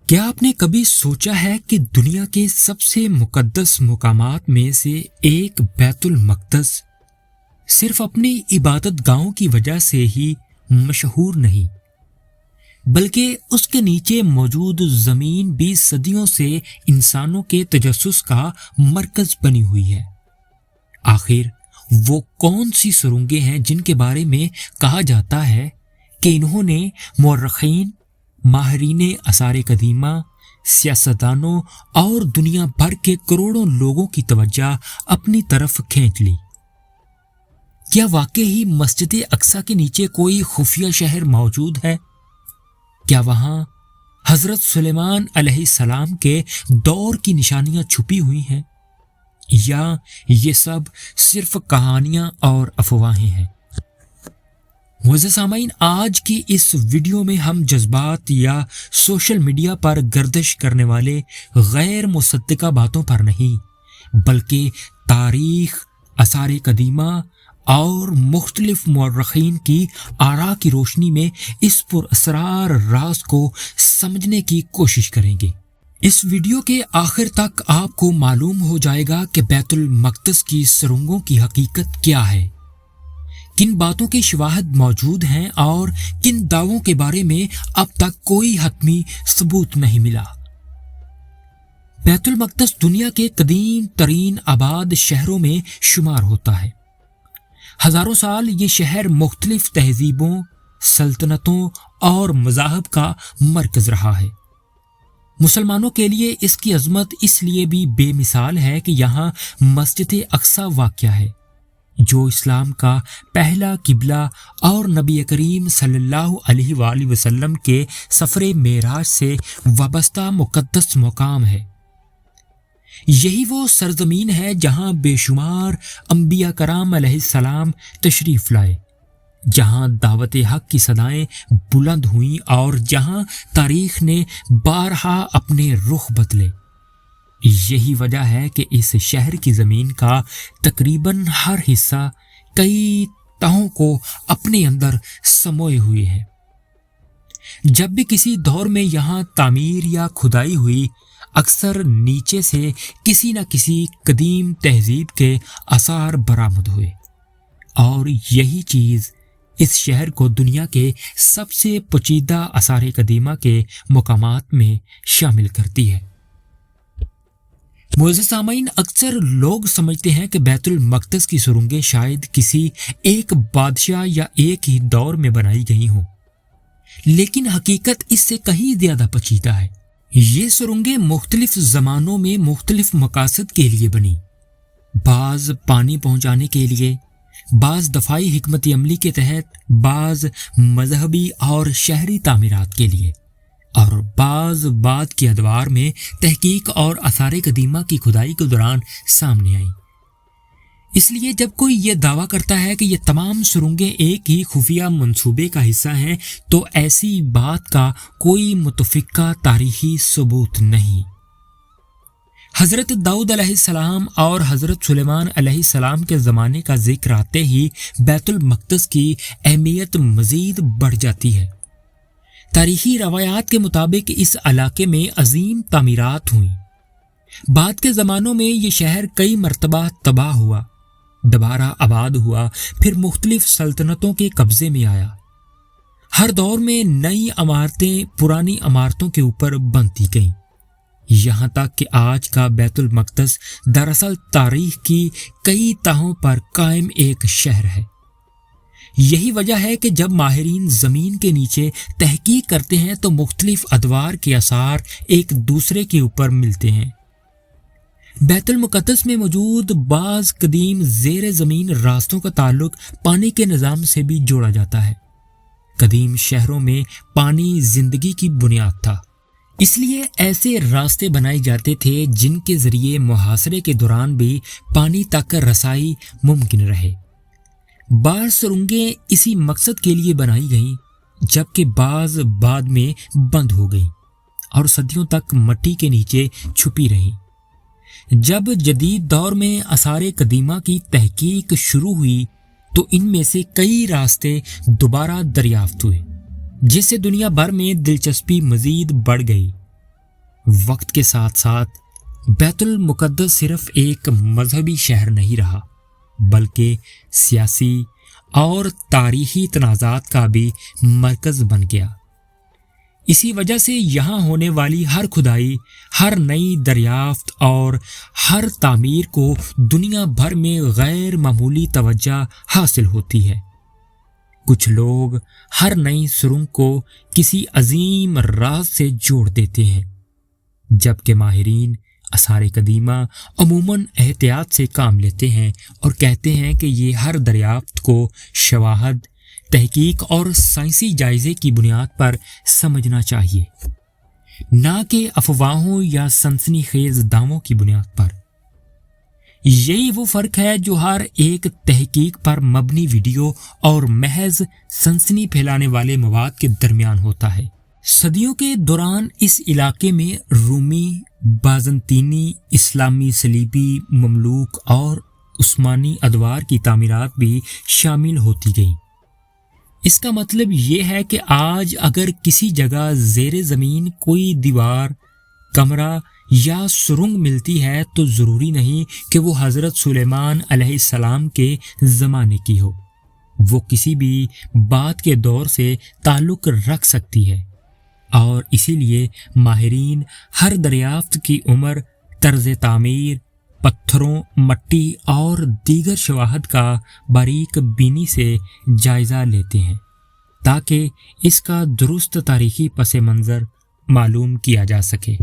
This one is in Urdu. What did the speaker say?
کیا آپ نے کبھی سوچا ہے کہ دنیا کے سب سے مقدس مقامات میں سے ایک بیت المقدس صرف اپنی عبادت گاہوں کی وجہ سے ہی مشہور نہیں، بلکہ اس کے نیچے موجود زمین بھی صدیوں سے انسانوں کے تجسس کا مرکز بنی ہوئی ہے؟ آخر وہ کون سی سرنگیں ہیں جن کے بارے میں کہا جاتا ہے کہ انہوں نے مورخین، ماہرین آثار قدیمہ، سیاستدانوں اور دنیا بھر کے کروڑوں لوگوں کی توجہ اپنی طرف کھینچ لی؟ کیا واقعی مسجد اقصی کے نیچے کوئی خفیہ شہر موجود ہے؟ کیا وہاں حضرت سلیمان علیہ السلام کے دور کی نشانیاں چھپی ہوئی ہیں، یا یہ سب صرف کہانیاں اور افواہیں ہیں؟ معزز سامعین، آج کی اس ویڈیو میں ہم جذبات یا سوشل میڈیا پر گردش کرنے والے غیر مصدقہ باتوں پر نہیں، بلکہ تاریخ، آثار قدیمہ اور مختلف مورخین کی آراء کی روشنی میں اس پر اسرار راز کو سمجھنے کی کوشش کریں گے۔ اس ویڈیو کے آخر تک آپ کو معلوم ہو جائے گا کہ بیت المقدس کی سرنگوں کی حقیقت کیا ہے، کن باتوں کی شواہد موجود ہیں اور کن دعووں کے بارے میں اب تک کوئی حتمی ثبوت نہیں ملا۔ بیت المقدس دنیا کے قدیم ترین آباد شہروں میں شمار ہوتا ہے۔ ہزاروں سال یہ شہر مختلف تہذیبوں، سلطنتوں اور مذاہب کا مرکز رہا ہے۔ مسلمانوں کے لیے اس کی عظمت اس لیے بھی بے مثال ہے کہ یہاں مسجد اقصی واقع ہے، جو اسلام کا پہلا قبلہ اور نبی کریم صلی اللہ علیہ وآلہ وسلم کے سفر معراج سے وابستہ مقدس مقام ہے۔ یہی وہ سرزمین ہے جہاں بے شمار انبیاء کرام علیہ السلام تشریف لائے، جہاں دعوت حق کی صدائیں بلند ہوئیں اور جہاں تاریخ نے بارہا اپنے رخ بدلے۔ یہی وجہ ہے کہ اس شہر کی زمین کا تقریباً ہر حصہ کئی تہوں کو اپنے اندر سموئے ہوئے ہے۔ جب بھی کسی دور میں یہاں تعمیر یا کھدائی ہوئی، اکثر نیچے سے کسی نہ کسی قدیم تہذیب کے آثار برآمد ہوئے، اور یہی چیز اس شہر کو دنیا کے سب سے پوشیدہ آثار قدیمہ کے مقامات میں شامل کرتی ہے۔ معزز سامعین، اکثر لوگ سمجھتے ہیں کہ بیت المقدس کی سرنگیں شاید کسی ایک بادشاہ یا ایک ہی دور میں بنائی گئی ہوں، لیکن حقیقت اس سے کہیں زیادہ پیچیدہ ہے۔ یہ سرنگیں مختلف زمانوں میں مختلف مقاصد کے لیے بنی، بعض پانی پہنچانے کے لیے، بعض دفاعی حکمت عملی کے تحت، بعض مذہبی اور شہری تعمیرات کے لیے، اور بعض بعد کے ادوار میں تحقیق اور آثار قدیمہ کی کھدائی کے دوران سامنے آئیں۔ اس لیے جب کوئی یہ دعویٰ کرتا ہے کہ یہ تمام سرنگیں ایک ہی خفیہ منصوبے کا حصہ ہیں، تو ایسی بات کا کوئی متفقہ تاریخی ثبوت نہیں۔ حضرت داؤد علیہ السلام اور حضرت سلیمان علیہ السلام کے زمانے کا ذکر آتے ہی بیت المقدس کی اہمیت مزید بڑھ جاتی ہے۔ تاریخی روایات کے مطابق اس علاقے میں عظیم تعمیرات ہوئیں۔ بعد کے زمانوں میں یہ شہر کئی مرتبہ تباہ ہوا، دوبارہ آباد ہوا، پھر مختلف سلطنتوں کے قبضے میں آیا۔ ہر دور میں نئی عمارتیں پرانی عمارتوں کے اوپر بنتی گئیں، یہاں تک کہ آج کا بیت المقدس دراصل تاریخ کی کئی تہوں پر قائم ایک شہر ہے۔ یہی وجہ ہے کہ جب ماہرین زمین کے نیچے تحقیق کرتے ہیں تو مختلف ادوار کے آثار ایک دوسرے کے اوپر ملتے ہیں۔ بیت المقدس میں موجود بعض قدیم زیر زمین راستوں کا تعلق پانی کے نظام سے بھی جوڑا جاتا ہے۔ قدیم شہروں میں پانی زندگی کی بنیاد تھا، اس لیے ایسے راستے بنائے جاتے تھے جن کے ذریعے محاصرے کے دوران بھی پانی تک رسائی ممکن رہے۔ بعض سرنگیں اسی مقصد کے لیے بنائی گئیں، جبکہ بعض بعد میں بند ہو گئیں اور صدیوں تک مٹی کے نیچے چھپی رہیں۔ جب جدید دور میں آثار قدیمہ کی تحقیق شروع ہوئی تو ان میں سے کئی راستے دوبارہ دریافت ہوئے، جس سے دنیا بھر میں دلچسپی مزید بڑھ گئی۔ وقت کے ساتھ ساتھ بیت المقدس صرف ایک مذہبی شہر نہیں رہا بلکہ سیاسی اور تاریخی تنازعات کا بھی مرکز بن گیا۔ اسی وجہ سے یہاں ہونے والی ہر کھدائی، ہر نئی دریافت اور ہر تعمیر کو دنیا بھر میں غیر معمولی توجہ حاصل ہوتی ہے۔ کچھ لوگ ہر نئی سرنگ کو کسی عظیم راز سے جوڑ دیتے ہیں، جبکہ ماہرین آثار قدیمہ عموماً احتیاط سے کام لیتے ہیں اور کہتے ہیں کہ یہ ہر دریافت کو شواہد، تحقیق اور سائنسی جائزے کی بنیاد پر سمجھنا چاہیے، نہ کہ افواہوں یا سنسنی خیز دعووں کی بنیاد پر۔ یہی وہ فرق ہے جو ہر ایک تحقیق پر مبنی ویڈیو اور محض سنسنی پھیلانے والے مواد کے درمیان ہوتا ہے۔ صدیوں کے دوران اس علاقے میں رومی، بازنطینی، اسلامی، صلیبی، مملوک اور عثمانی ادوار کی تعمیرات بھی شامل ہوتی گئیں۔ اس کا مطلب یہ ہے کہ آج اگر کسی جگہ زیر زمین کوئی دیوار، کمرہ یا سرنگ ملتی ہے تو ضروری نہیں کہ وہ حضرت سلیمان علیہ السلام کے زمانے کی ہو، وہ کسی بھی بعد کے دور سے تعلق رکھ سکتی ہے، اور اسی لیے ماہرین ہر دریافت کی عمر، طرز تعمیر، پتھروں، مٹی اور دیگر شواہد کا باریک بینی سے جائزہ لیتے ہیں تاکہ اس کا درست تاریخی پس منظر معلوم کیا جا سکے۔